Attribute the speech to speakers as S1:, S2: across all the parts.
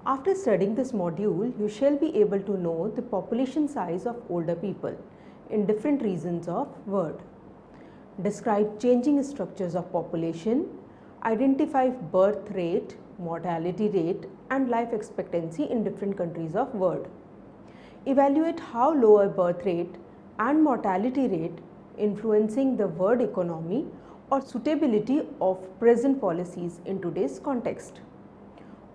S1: After studying this module, you shall be able to know the population size of older people in different regions of world. Describe changing structures of population, identify birth rate, mortality rate and life expectancy in different countries of world. Evaluate how lower birth rate and mortality rate influencing the world economy or suitability of present policies in today's context.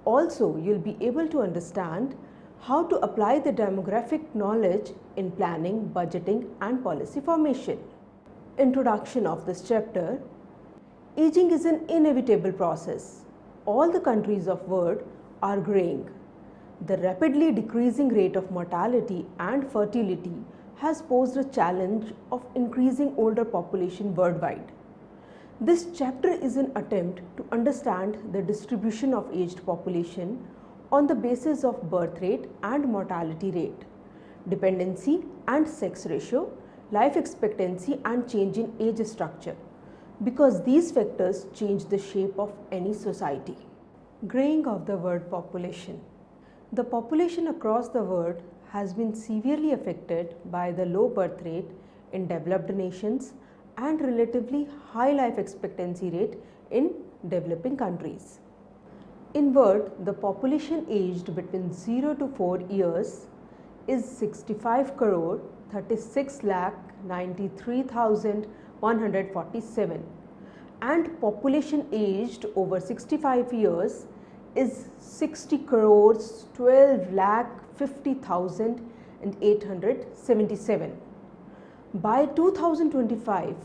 S1: Also, you'll be able to understand how to apply the demographic knowledge in planning, budgeting and policy formation. Introduction of this chapter. Aging is an inevitable process. All the countries of world are graying. The rapidly decreasing rate of mortality and fertility has posed a challenge of increasing older population worldwide. This chapter is an attempt to understand the distribution of aged population on the basis of birth rate and mortality rate, dependency and sex ratio, life expectancy and change in age structure, because these factors change the shape of any society. Graying of the world population. The population across the world has been severely affected by the low birth rate in developed nations and relatively high life expectancy rate in developing countries. In world, the population aged between 0 to 4 years is 65 crore 36 lakh 93,147 and population aged over 65 years is 60 crores 12 lakh 50,877. By 2025,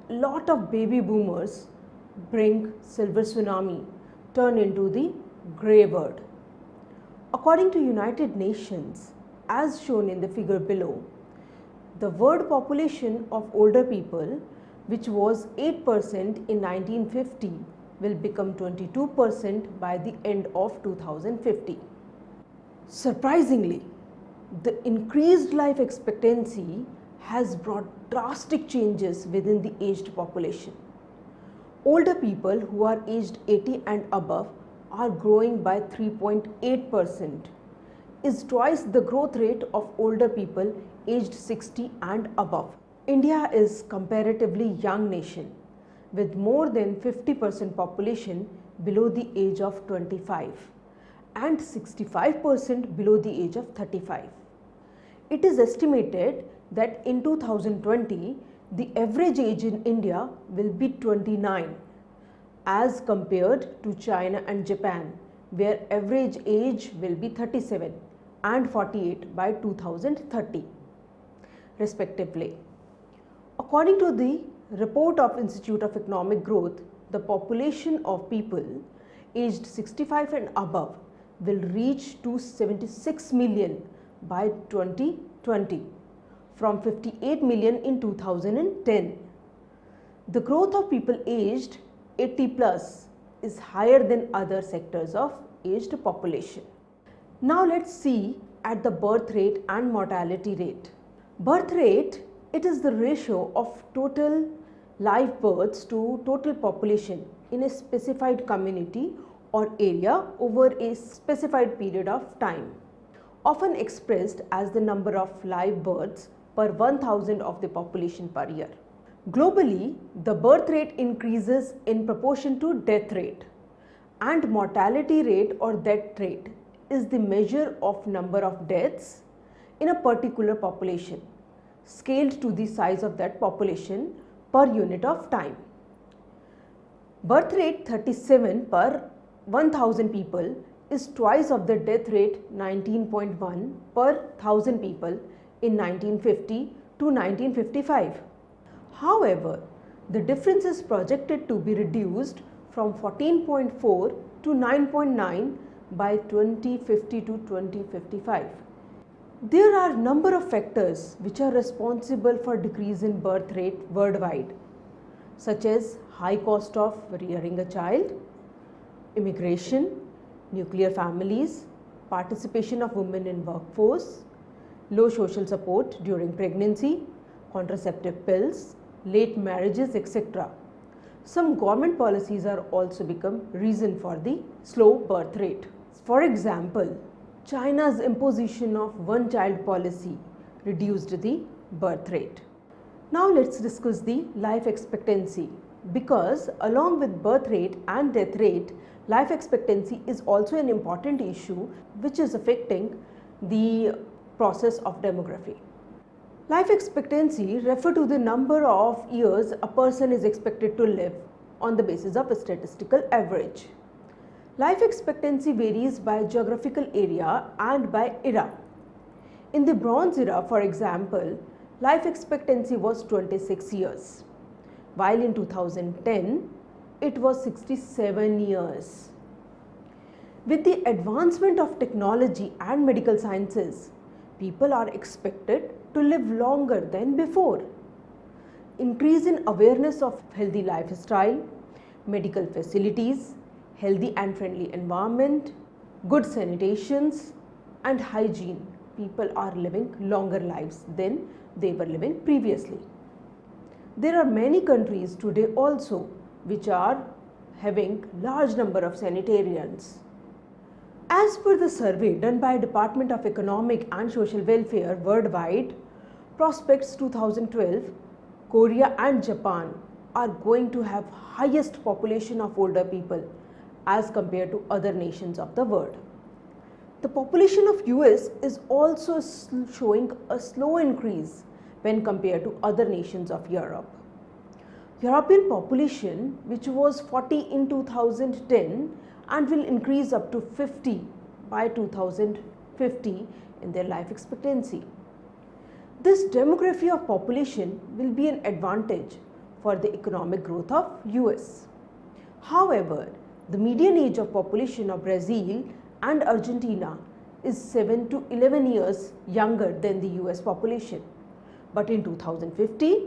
S1: lot of baby boomers bring silver tsunami turn into the grey world. According to United Nations, as shown in the figure below, the world population of older people, which was 8% in 1950, will become 22% by the end of 2050. Surprisingly, the increased life expectancy has brought drastic changes within the aged population. Older people who are aged 80 and above are growing by 3.8%, is twice the growth rate of older people aged 60 and above. India is comparatively young nation with more than 50% population below the age of 25 and 65% below the age of 35. It is estimated that in 2020, the average age in India will be 29 as compared to China and Japan, where average age will be 37 and 48 by 2030 respectively. According to the report of Institute of Economic Growth, the population of people aged 65 and above will reach to 76 million by 2020 from 58 million in 2010. The growth of people aged 80 plus is higher than other sectors of aged population. Now let's see at the birth rate and mortality rate. Birth rate, it is the ratio of total live births to total population in a specified community or area over a specified period of time, often expressed as the number of live births per 1,000 of the population per year. Globally, the birth rate increases in proportion to death rate, and mortality rate or death rate is the measure of number of deaths in a particular population, scaled to the size of that population per unit of time. Birth rate 37 per 1000 people is twice of the death rate 19.1 per 1000 people in 1950 to 1955. However, the difference is projected to be reduced from 14.4 to 9.9 by 2050 to 2055. There are a number of factors which are responsible for decrease in birth rate worldwide, such as high cost of rearing a child, immigration, nuclear families, participation of women in workforce, low social support during pregnancy, contraceptive pills, late marriages, etc. Some government policies are also become reason for the slow birth rate. For example, China's imposition of one-child policy reduced the birth rate. Now let's discuss the life expectancy, because along with birth rate and death rate, life expectancy is also an important issue which is affecting the process of demography. Life expectancy refers to the number of years a person is expected to live on the basis of a statistical average. Life expectancy varies by geographical area and by era. In the Bronze Era, for example, life expectancy was 26 years, while in 2010 it was 67 years. With the advancement of technology and medical sciences, people are expected to live longer than before. Increase in awareness of healthy lifestyle, medical facilities, healthy and friendly environment, good sanitations and hygiene, people are living longer lives than they were living previously. There are many countries today also which are having large number of sanitarians. As per the survey done by Department of Economic and Social Welfare worldwide, Prospects 2012, Korea and Japan are going to have highest population of older people as compared to other nations of the world. The population of US is also showing a slow increase when compared to other nations of Europe. European population, which was 40 in 2010 and will increase up to 50 by 2050 in their life expectancy. This demography of population will be an advantage for the economic growth of US. However, the median age of population of Brazil and Argentina is 7 to 11 years younger than the US population. But in 2050,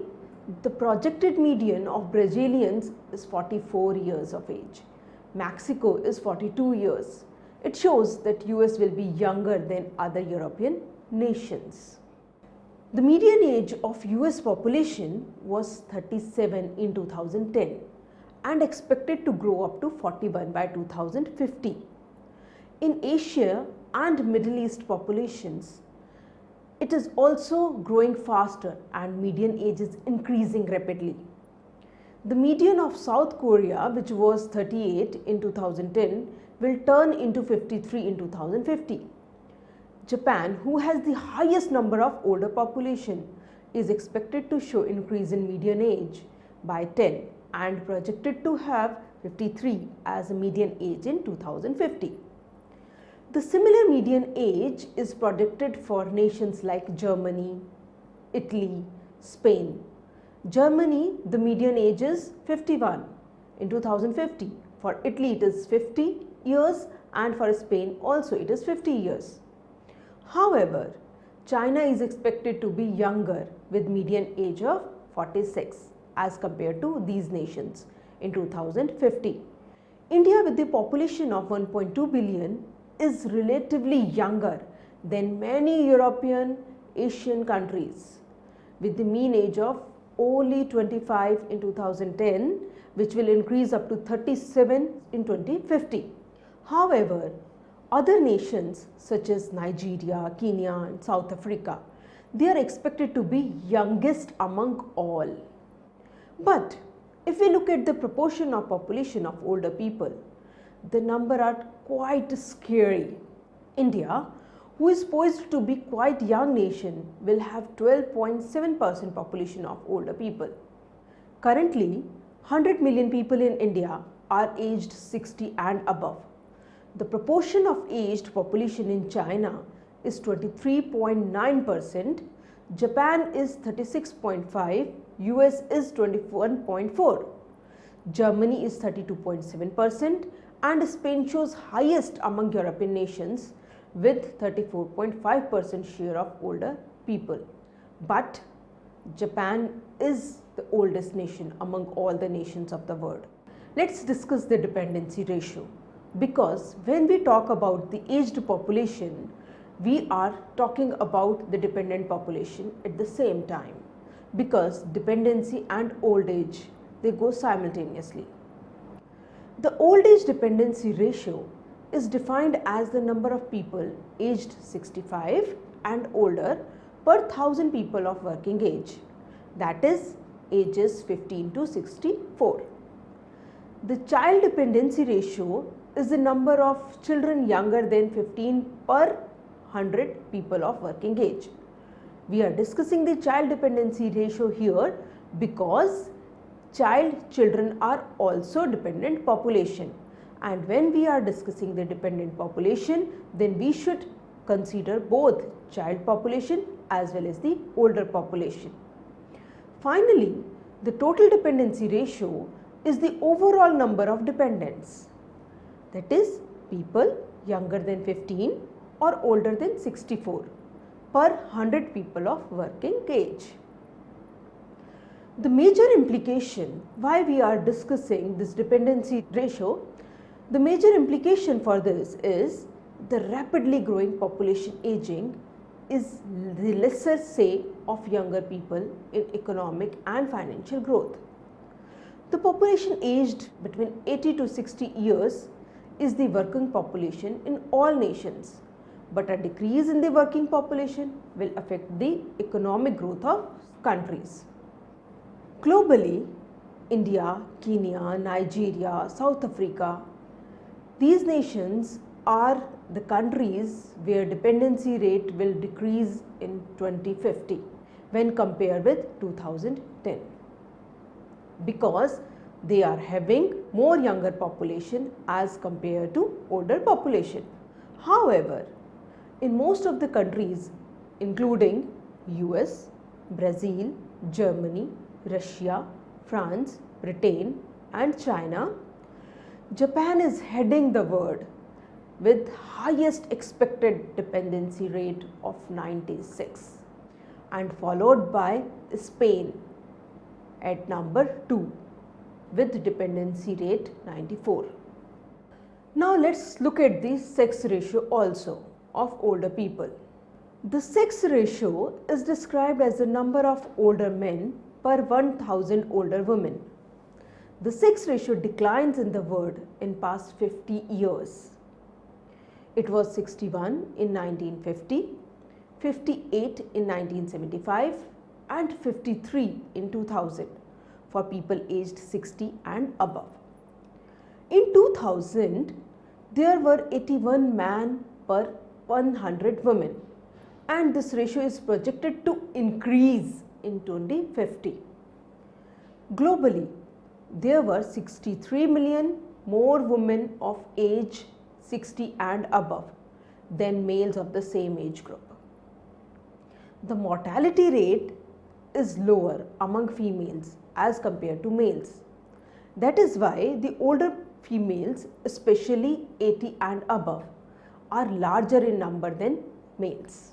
S1: the projected median of Brazilians is 44 years of age. Mexico is 42 years. It shows that US will be younger than other European nations. The median age of US population was 37 in 2010 and expected to grow up to 41 by 2050. In Asia and Middle East populations, it is also growing faster and median age is increasing rapidly. The median of South Korea, which was 38 in 2010, will turn into 53 in 2050. Japan, who has the highest number of older population, is expected to show increase in median age by 10 and projected to have 53 as a median age in 2050. The similar median age is projected for nations like Germany, Italy, Spain. Germany, the median age is 51 in 2050. For Italy, it is 50 years and for Spain also it is 50 years. However, China is expected to be younger with median age of 46 as compared to these nations in 2050. India, with the population of 1.2 billion, is relatively younger than many European, Asian countries, with the mean age of only 25 in 2010, which will increase up to 37 in 2050. However, other nations such as Nigeria, Kenya and South Africa, they are expected to be youngest among all. But if we look at the proportion of population of older people, the number are quite scary. India, who is poised to be quite young nation, will have 12.7% population of older people. Currently, 100 million people in India are aged 60 and above. The proportion of aged population in China is 23.9%, Japan is 36.5%, US is 21.4%, Germany is 32.7%, and Spain shows highest among European nations with 34.5% share of older people. But Japan is the oldest nation among all the nations of the world. Let's discuss the dependency ratio, because when we talk about the aged population, we are talking about the dependent population at the same time, because dependency and old age, they go simultaneously. The old age dependency ratio is defined as the number of people aged 65 and older per 1000 people of working age, that is ages 15 to 64. The child dependency ratio is the number of children younger than 15 per 100 people of working age. We are discussing the child dependency ratio here because children are also dependent population, and when we are discussing the dependent population, then we should consider both child population as well as the older population. Finally, the total dependency ratio is the overall number of dependents, that is people younger than 15 or older than 64 per 100 people of working age. The major implication why we are discussing this dependency ratio, the major implication for this is the rapidly growing population aging is the lesser say of younger people in economic and financial growth. The population aged between 80 to 60 years is the working population in all nations, but a decrease in the working population will affect the economic growth of countries. Globally, India, Kenya, Nigeria, South Africa, these nations are the countries where dependency rate will decrease in 2050 when compared with 2010, because they are having more younger population as compared to older population. However, in most of the countries including US, Brazil, Germany, Russia, France, Britain and China, Japan is heading the world with highest expected dependency rate of 96 and followed by Spain at number 2 with dependency rate 94. Now let's look at the sex ratio also of older people. The sex ratio is described as the number of older men per 1000 older women. The sex ratio declines in the world in past 50 years. It was 61 in 1950, 58 in 1975 and 53 in 2000 for people aged 60 and above. In 2000, there were 81 men per 100 women, and this ratio is projected to increase in 2050. Globally, there were 63 million more women of age 60 and above than males of the same age group. The mortality rate is lower among females as compared to males. That is why the older females, especially 80 and above, are larger in number than males.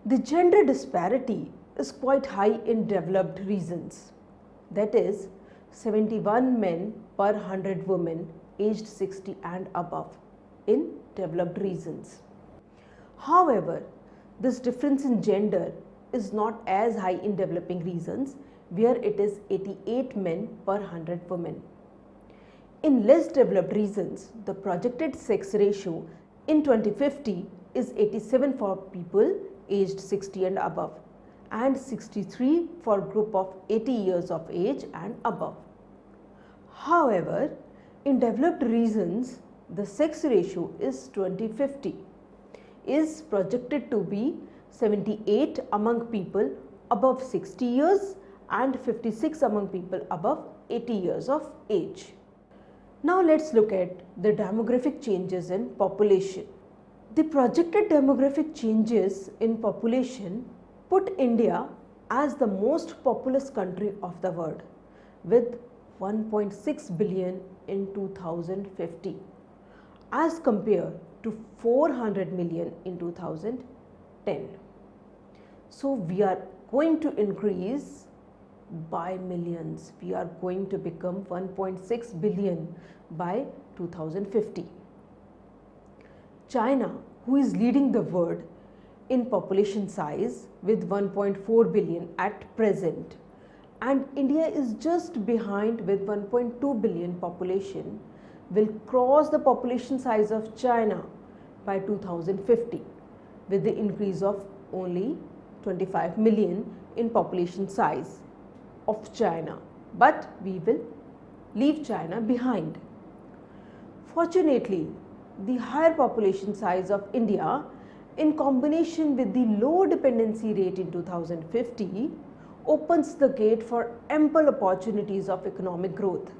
S1: The gender disparity is quite high in developed regions, that is 71 men per 100 women aged 60 and above in developed regions. However, this difference in gender is not as high in developing regions where it is 88 men per 100 women. In less developed regions, the projected sex ratio in 2050 is 87 for people aged 60 and above and 63 for group of 80 years of age and above. However, in developed regions, the sex ratio is 2050 is projected to be 78 among people above 60 years and 56 among people above 80 years of age. Now let's look at the demographic changes in population. The projected demographic changes in population put India as the most populous country of the world with 1.6 billion in 2050 as compared to 400 million in 2010. So we are going to increase by millions. We are going to become 1.6 billion by 2050. China, who is leading the world in population size with 1.4 billion at present, and India is just behind with 1.2 billion population, will cross the population size of China by 2050 with the increase of only 25 million in population size of China, but we will leave China behind. Fortunately, the higher population size of India in combination with the low dependency rate in 2050 opens the gate for ample opportunities of economic growth.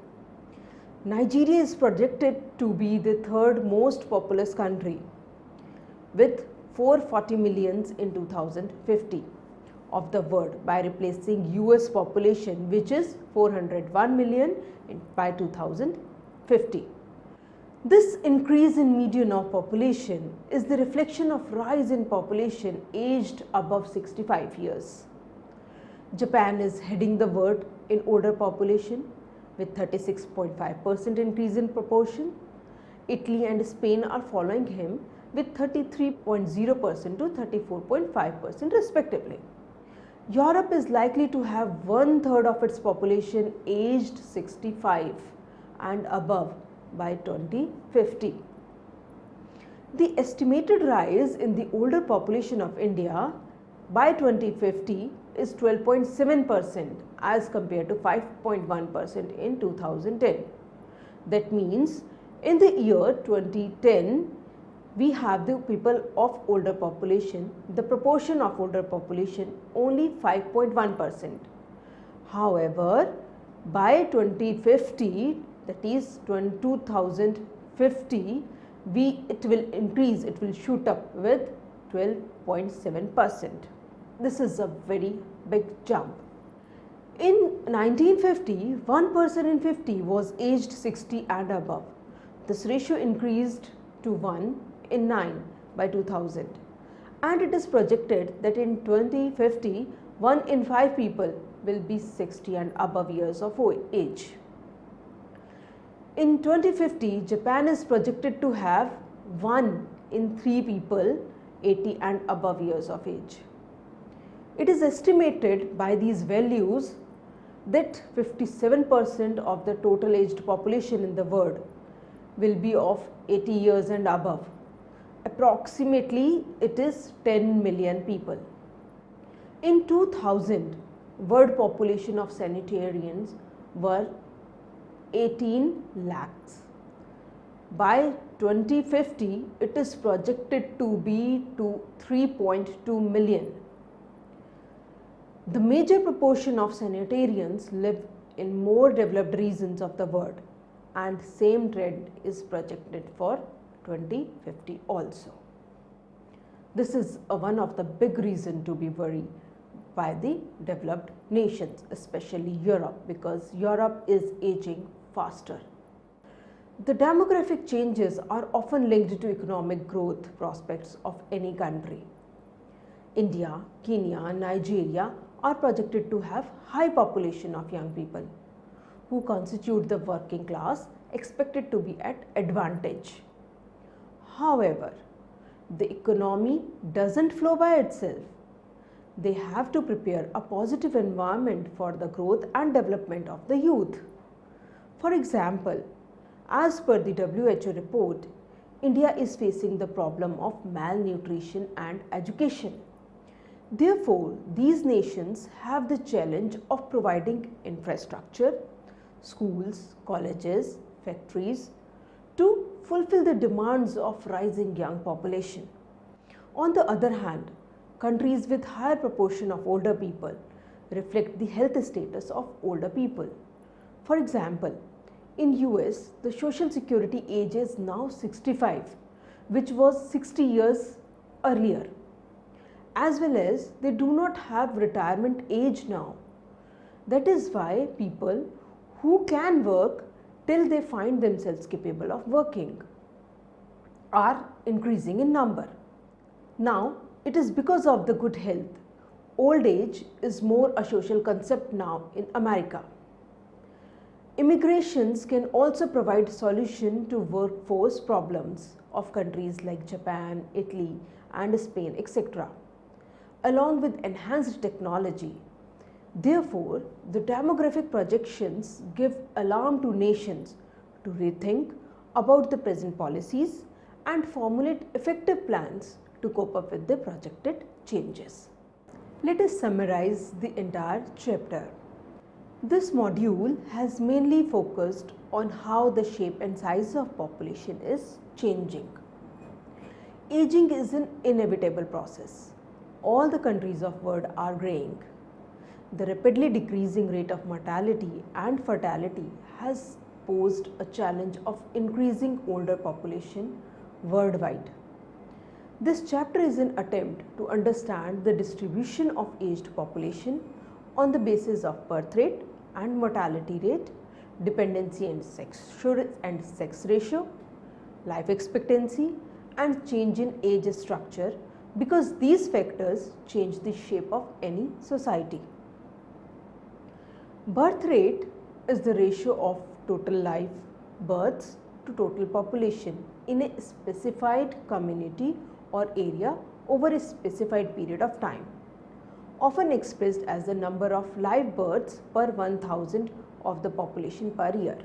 S1: Nigeria is projected to be the third most populous country with 440 millions in 2050 of the world by replacing US population which is 401 million by 2050. This increase in median of population is the reflection of rise in population aged above 65 years. Japan is heading the world in older population with 36.5% increase in proportion. Italy and Spain are following him with 33.0% to 34.5% respectively. Europe is likely to have 1/3 of its population aged 65 and above by 2050. The estimated rise in the older population of India by 2050 is 12.7% as compared to 5.1% in 2010. That means in the year 2010, we have the people of older population, the proportion of older population only 5.1%. However, by 2050, that is 2050, it will increase, it will shoot up with 12.7%. This is a very big jump. In 1950, 1 person in 50 was aged 60 and above. This ratio increased to 1 in 9 by 2000, and it is projected that in 2050, 1 in 5 people will be 60 and above years of age. In 2050, Japan is projected to have 1 in 3 people 80 and above years of age. It is estimated by these values that 57% of the total aged population in the world will be of 80 years and above. Approximately it is 10 million people. In 2000, world population of sanitarians were 18 lakhs. By 2050, it is projected to be to 3.2 million. The major proportion of sanitarians live in more developed regions of the world, and same trend is projected for 2050 also. This is one of the big reasons to be worried by the developed nations, especially Europe, because Europe is aging faster. The demographic changes are often linked to economic growth prospects of any country. India, Kenya, Nigeria are projected to have high population of young people who constitute the working class expected to be at advantage. However, the economy doesn't flow by itself. They have to prepare a positive environment for the growth and development of the youth. For example, as per the WHO report, India is facing the problem of malnutrition and education. Therefore, these nations have the challenge of providing infrastructure, schools, colleges, factories to fulfill the demands of rising young population. On the other hand, countries with higher proportion of older people reflect the health status of older people. For example, in US, the social security age is now 65, which was 60 years earlier. As well as they do not have retirement age now. That is why people who can work till they find themselves capable of working are increasing in number. Now, it is because of the good health. Old age is more a social concept now in America. Immigrations can also provide solution to workforce problems of countries like Japan, Italy and Spain, etc. along with enhanced technology. Therefore, the demographic projections give alarm to nations to rethink about the present policies and formulate effective plans to cope up with the projected changes. Let us summarize the entire chapter. This module has mainly focused on how the shape and size of population is changing. Aging is an inevitable process. All the countries of the world are graying. The rapidly decreasing rate of mortality and fertility has posed a challenge of increasing older population worldwide. This chapter is an attempt to understand the distribution of aged population on the basis of birth rate and mortality rate, dependency and sex ratio, life expectancy, and change in age structure, because these factors change the shape of any society. Birth rate is the ratio of total live births to total population in a specified community or area over a specified period of time, often expressed as the number of live births per 1,000 of the population per year.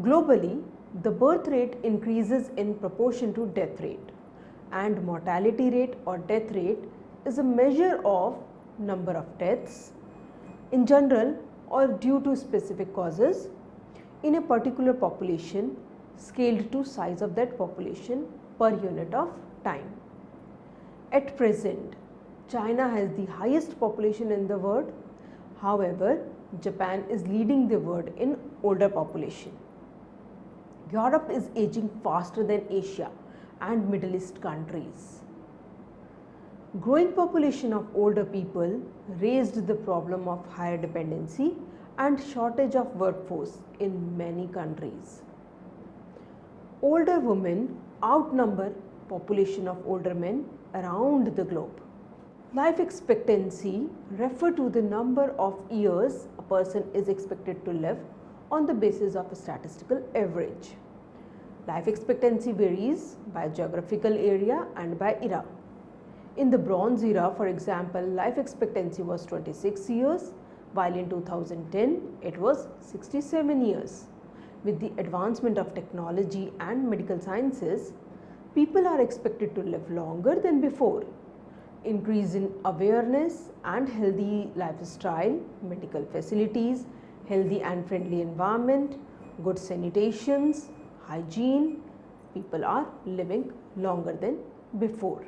S1: Globally, the birth rate increases in proportion to death rate, and mortality rate or death rate is a measure of number of deaths in general or due to specific causes in a particular population scaled to size of that population per unit of time. At present, China has the highest population in the world. However, Japan is leading the world in older population. Europe is aging faster than Asia and Middle East countries. Growing population of older people raised the problem of higher dependency and shortage of workforce in many countries. Older women outnumber population of older men around the globe. Life expectancy refers to the number of years a person is expected to live on the basis of a statistical average. Life expectancy varies by geographical area and by era. In the Bronze Era, for example, life expectancy was 26 years, while in 2010 it was 67 years. With the advancement of technology and medical sciences, people are expected to live longer than before. Increase in awareness and healthy lifestyle, medical facilities, healthy and friendly environment, good sanitations, hygiene, people are living longer than before.